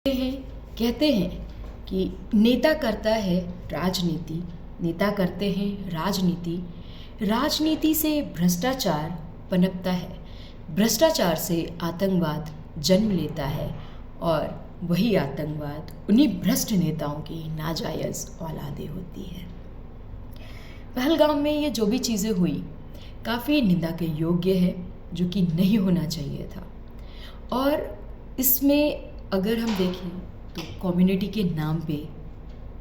कहते हैं कि नेता करता है राजनीति, नेता करते हैं राजनीति, राजनीति से भ्रष्टाचार पनपता है, भ्रष्टाचार से आतंकवाद जन्म लेता है और वही आतंकवाद उन्हीं भ्रष्ट नेताओं की नाजायज़ औलादें होती है। पहलगाम में ये जो भी चीज़ें हुई काफ़ी निंदा के योग्य है, जो कि नहीं होना चाहिए था। और इसमें अगर हम देखें तो कम्युनिटी के नाम पे,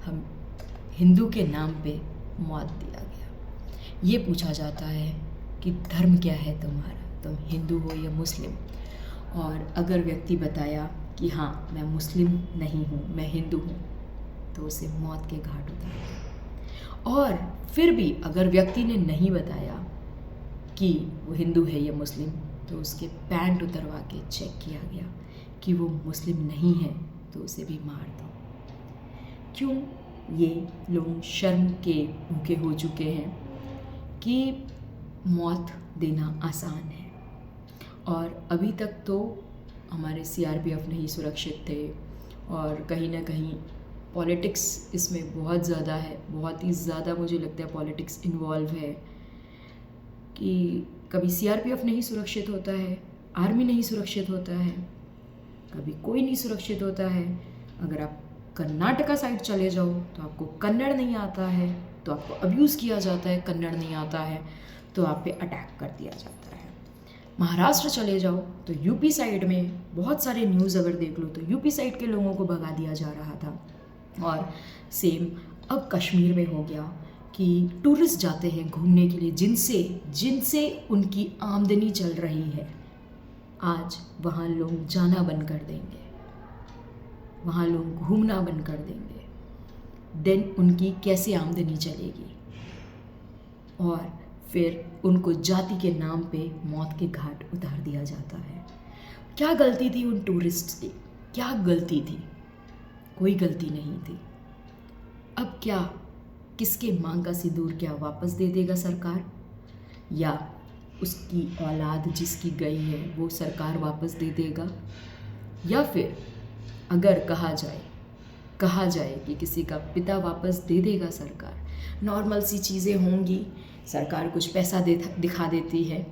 हम हिंदू के नाम पे मौत दिया गया। ये पूछा जाता है कि धर्म क्या है तुम्हारा, तुम हिंदू हो या मुस्लिम। और अगर व्यक्ति बताया कि हाँ मैं मुस्लिम नहीं हूँ, मैं हिंदू हूँ, तो उसे मौत के घाट उतार दिया। और फिर भी अगर व्यक्ति ने नहीं बताया कि वो हिंदू है या मुस्लिम, तो उसके पैंट उतरवा के चेक किया गया कि वो मुस्लिम नहीं है, तो उसे भी मार दो। क्यों? ये लोग शर्म के भूखे हो चुके हैं कि मौत देना आसान है। और अभी तक तो हमारे सीआरपीएफ नहीं सुरक्षित थे, और कहीं ना कहीं पॉलिटिक्स इसमें बहुत ज़्यादा है, बहुत ही ज़्यादा मुझे लगता है पॉलिटिक्स इन्वॉल्व है। कि कभी सीआरपीएफ नहीं सुरक्षित होता है, आर्मी नहीं सुरक्षित होता है, कभी कोई नहीं सुरक्षित होता है। अगर आप कर्नाटका साइड चले जाओ तो आपको कन्नड़ नहीं आता है, तो आपको अब्यूज़ किया जाता है, कन्नड़ नहीं आता है तो आप पे अटैक कर दिया जाता है। महाराष्ट्र चले जाओ तो यूपी साइड में बहुत सारे न्यूज़ अगर देख लो तो यूपी साइड के लोगों को भगा दिया जा रहा था। और सेम अब कश्मीर में हो गया कि टूरिस्ट जाते हैं घूमने के लिए, जिनसे उनकी आमदनी चल रही है, आज वहाँ लोग जाना बंद कर देंगे, वहाँ लोग घूमना बंद कर देंगे, देन उनकी कैसे आमदनी चलेगी? और फिर उनको जाति के नाम पे मौत के घाट उतार दिया जाता है। क्या गलती थी उन टूरिस्ट्स की? क्या गलती थी? कोई गलती नहीं थी। अब क्या किसके मांग का सिंदूर क्या वापस दे देगा सरकार, या उसकी औलाद जिसकी गई है वो सरकार वापस दे देगा? या फिर अगर कहा जाए कि किसी का पिता वापस दे देगा सरकार, नॉर्मल सी चीज़ें होंगी, सरकार कुछ पैसा दिखा देती है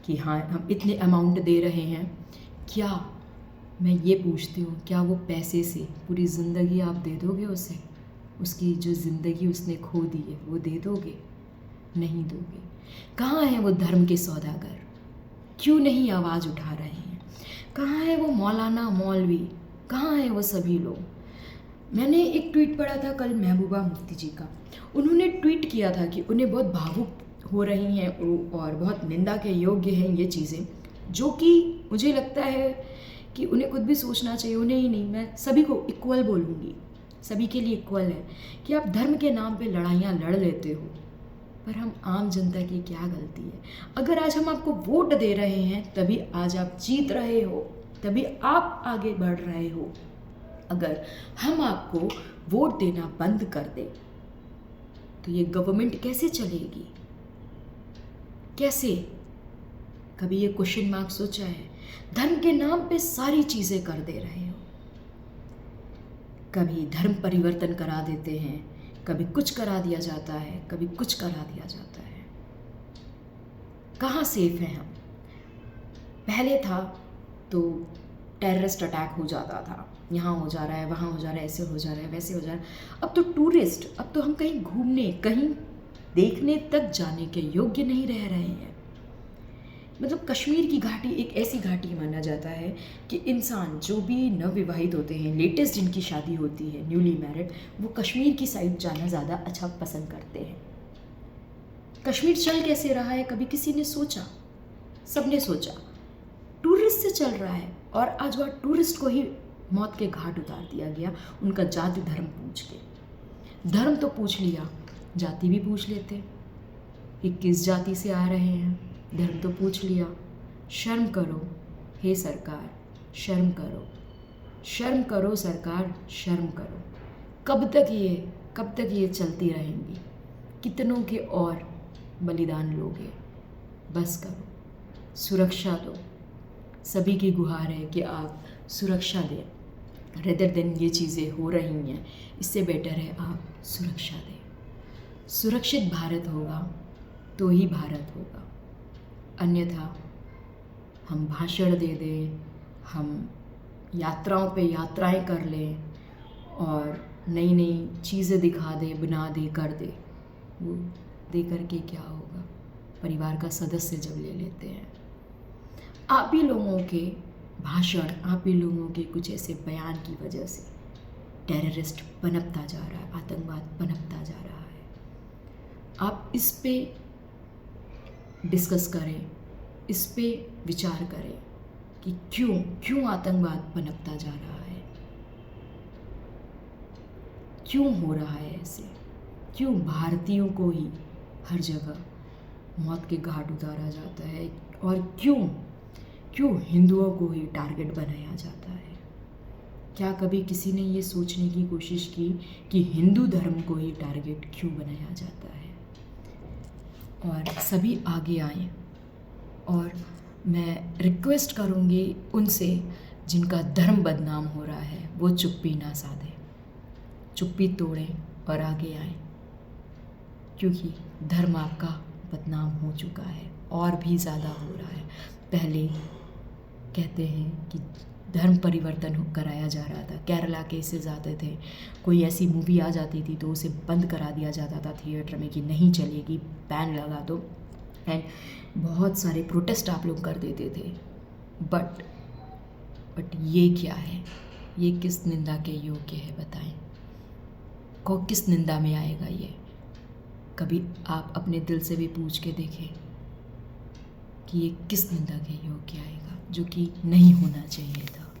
कि हाँ हम इतने अमाउंट दे रहे हैं। क्या, मैं ये पूछती हूँ, क्या वो पैसे से पूरी ज़िंदगी आप दे दोगे उसे? उसकी जो ज़िंदगी उसने खो दी है वो दे दोगे? नहीं दोगे। कहाँ है वो धर्म के सौदागर? क्यों नहीं आवाज़ उठा रहे हैं? कहाँ है वो मौलाना मौलवी? कहाँ है वो सभी लोग? मैंने एक ट्वीट पढ़ा था कल महबूबा मुफ्ती जी का। उन्होंने ट्वीट किया था कि उन्हें बहुत भावुक हो रही हैं और बहुत निंदा के योग्य हैं ये चीज़ें, जो कि मुझे लगता है कि उन्हें खुद भी सोचना चाहिए। उन्हें ही नहीं, मैं सभी को इक्वल बोलूँगी, सभी के लिए इक्वल है कि आप धर्म के नाम पे लड़ाइयाँ लड़ लेते हो, पर हम आम जनता की क्या गलती है? अगर आज हम आपको वोट दे रहे हैं तभी आज आप जीत रहे हो, तभी आप आगे बढ़ रहे हो। अगर हम आपको वोट देना बंद कर दें तो ये गवर्नमेंट कैसे चलेगी? कैसे? कभी ये क्वेश्चन मार्क सोचा है? धर्म के नाम पे सारी चीज़ें कर दे रहे हो। कभी धर्म परिवर्तन करा देते हैं, कभी कुछ करा दिया जाता है, कभी कुछ करा दिया जाता है। कहाँ सेफ हैं हम? पहले था तो टेररिस्ट अटैक हो जाता था, यहाँ हो जा रहा है, वहाँ हो जा रहा है, ऐसे हो जा रहा है, वैसे हो जा रहा है। अब तो टूरिस्ट, अब तो हम कहीं घूमने, कहीं देखने तक जाने के योग्य नहीं रह रहे हैं। मतलब कश्मीर की घाटी एक ऐसी घाटी माना जाता है कि इंसान जो भी नवविवाहित होते हैं, लेटेस्ट जिनकी शादी होती है, न्यूली मैरिड, वो कश्मीर की साइड जाना ज़्यादा अच्छा पसंद करते हैं। कश्मीर चल कैसे रहा है कभी किसी ने सोचा? सबने सोचा टूरिस्ट से चल रहा है, और आज वह टूरिस्ट को ही मौत के घाट उतार दिया गया उनका जाति धर्म पूछ के। धर्म तो पूछ लिया, जाति भी पूछ लेते कि किस जाति से आ रहे हैं। धर्म तो पूछ लिया। शर्म करो हे सरकार, शर्म करो, शर्म करो सरकार, शर्म करो। कब तक ये चलती रहेंगी? कितनों के और बलिदान लोगे? बस करो, सुरक्षा दो। सभी की गुहार है कि आप सुरक्षा दें। रेदर देन ये चीज़ें हो रही हैं, इससे बेटर है आप सुरक्षा दें। सुरक्षित भारत होगा तो ही भारत होगा, अन्यथा हम भाषण दे दें, हम यात्राओं पे यात्राएं कर लें और नई नई चीज़ें दिखा दे, बना दे, कर दे, वो दे करके क्या होगा? परिवार का सदस्य जब ले लेते हैं, आप ही लोगों के भाषण, आप ही लोगों के कुछ ऐसे बयान की वजह से टेररिस्ट पनपता जा रहा है, आतंकवाद पनपता जा रहा है। आप इस पे डिस्कस करें, इस पे विचार करें कि क्यों आतंकवाद पनपता जा रहा है, क्यों हो रहा है ऐसे, क्यों भारतीयों को ही हर जगह मौत के घाट उतारा जाता है, और क्यों हिंदुओं को ही टारगेट बनाया जाता है। क्या कभी किसी ने ये सोचने की कोशिश की कि हिंदू धर्म को ही टारगेट क्यों बनाया जाता है? और सभी आगे आएं, और मैं रिक्वेस्ट करूँगी उनसे जिनका धर्म बदनाम हो रहा है, वो चुप्पी ना साधें, चुप्पी तोड़ें और आगे आएं, क्योंकि धर्म आपका बदनाम हो चुका है और भी ज़्यादा हो रहा है। पहले कहते हैं कि धर्म परिवर्तन कराया जा रहा था, केरला केसेस आते थे, कोई ऐसी मूवी आ जाती थी तो उसे बंद करा दिया जाता था थिएटर में कि नहीं चलेगी, बैन लगा दो, एंड बहुत सारे प्रोटेस्ट आप लोग कर देते थे। बट ये क्या है? ये किस निंदा के योग्य है बताएं? को किस निंदा में आएगा ये? कभी आप अपने दिल से भी पूछ के देखें कि ये किस निंदा के योग्य आएगा, जो कि नहीं होना चाहिए था।